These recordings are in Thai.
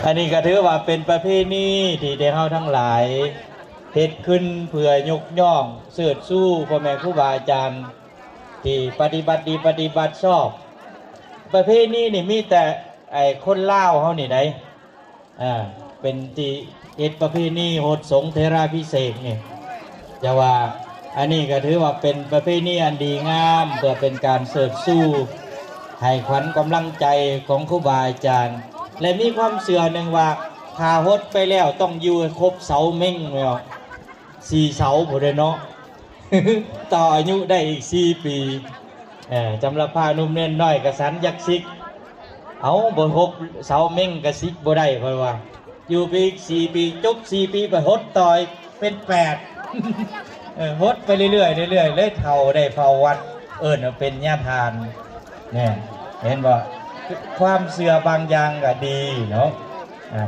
อันนี้ก็ถือว่าเป็นประเพณีที่ได้เฮาทั้งหลายเฮ็ดขึ้นเพื่อยกย่องเสิร์ชสู้พ่อแม่ครูบาอาจารย์ที่ปฏิบัติดีปฏิบัติชอบประเพณีนี่มีแต่ไอ้คนลาวเฮานี่ได้เป็นที่เฮ็ดประเพณีโหดสงฆ์เทราพิเศษกนี่จะว่าอันนี้ก็ถือว่าเป็นประเพณีอันดีงามเพื่อเป็นการเสิร์ชสู้ให้ขวัญกำลังใจของครูบาอาจารย์และมีความเชื่อหนึ่งว่าถ้าฮดไปแล้วต้องอยู่ครบเสาเม่งแม่น4 เสาพุ่นเนาะ ต่ออายุได้อีก4 ปีจำละพานุ่มเน้นน้อยกระสันยักษิกเอาบ่ครบเสาเม่งกระซิกบ่ได้เพราะว่าอยู่ไปอีก4 ปีจบ4 ปีไปฮดต่อยเป็น8 ฮดไปเรื่อยๆเรื่อยๆเลยเท่าได้เฝ้าวัดเป็นญาทานเนี่ยเห็นบ่ความเสื่อบางอย่างก็ดีเนาะ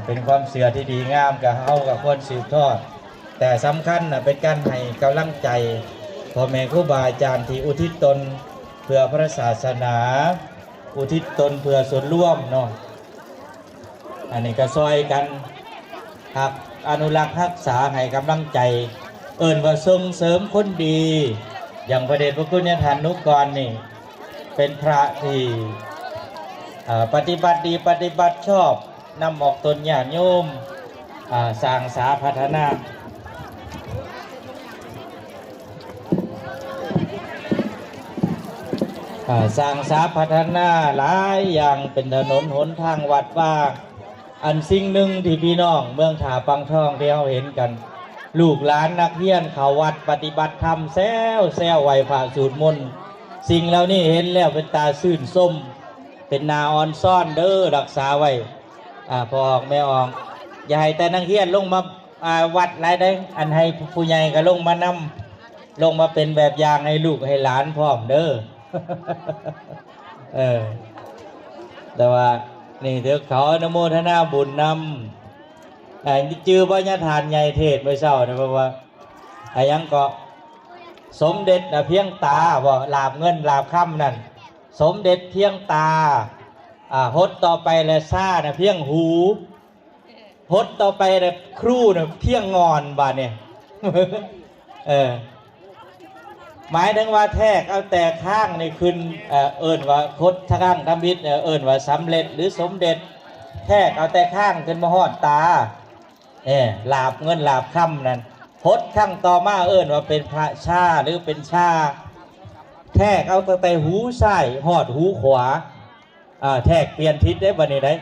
เป็นความเสื่อที่ดีงามกับเฮากับคนสืบทอดแต่สำคัญเป็นการให้กำลังใจพ่อแม่ครูบาอาจารย์ที่อุทิศตนเพื่อพระศาสนาอุทิศตนเพื่อส่วนร่วมเนาะอันนี้ก็ซอยกันหักอนุรักษ์รักษาให้กำลังใจว่าส่งเสริมคนดีอย่างพระเดชพระคุณญาณนุกรนี่เป็นพระที่ปฏิบัติดีปฏิบัติชอบนำออกตนญาติโยมสร้างสาพัฒนาสร้างสาพัฒนาหลายอย่างเป็นถนนหนทางวัดว่าอันสิ่งหนึ่งที่พี่น้องเมืองถาปังทองที่เราเห็นกันลูกหลานนักเรียนเขาวัดปฏิบัติธรรมแซวไหวพระสูตรมนต์สิ่งเหล่านี้เห็นแล้วเป็นตาซื่นส้มเป็นนาอ่อนซ่อนเด้อรักษาไว้พอออกแม่ออกอย่าให้แต่นักเรียนลงมาวัดไรได้อันให้ผู้ใหญ่ก็ลงมานำลงมาเป็นแบบอย่างให้ลูกให้หลานพร้อมเด้อ แต่ว่านี่เถอะเขาอนโมทนาบุญนำจื้อพระญาทานใหญ่เทศไม่เศร้านะเพราะว่ายังก็สมเด็จเพียงตาบ่ลาบเงินลาบค่ำนั่นสมเด็จเพียงตาฮดต่อไปเลยซ่าเพียงหูฮดต่อไปเลยครูเพียงงอนบาดเนี่ย หมายถึงว่าแทกเอาแต่ข้างในขึ้นว่าคดข้างทำบิดว่าสำเร็จหรือสมเด็จแทกเอาแต่ข้างขึ้นมาหอดตาลาบเงินลาบค่ำนั่นพดข้างต่อมาว่าเป็นพระชาหรือเป็นชาแทกเอาแต่หูซ้ายหอดหูขวาแทกเปลี่ยนทิศได้บัดนี้ได้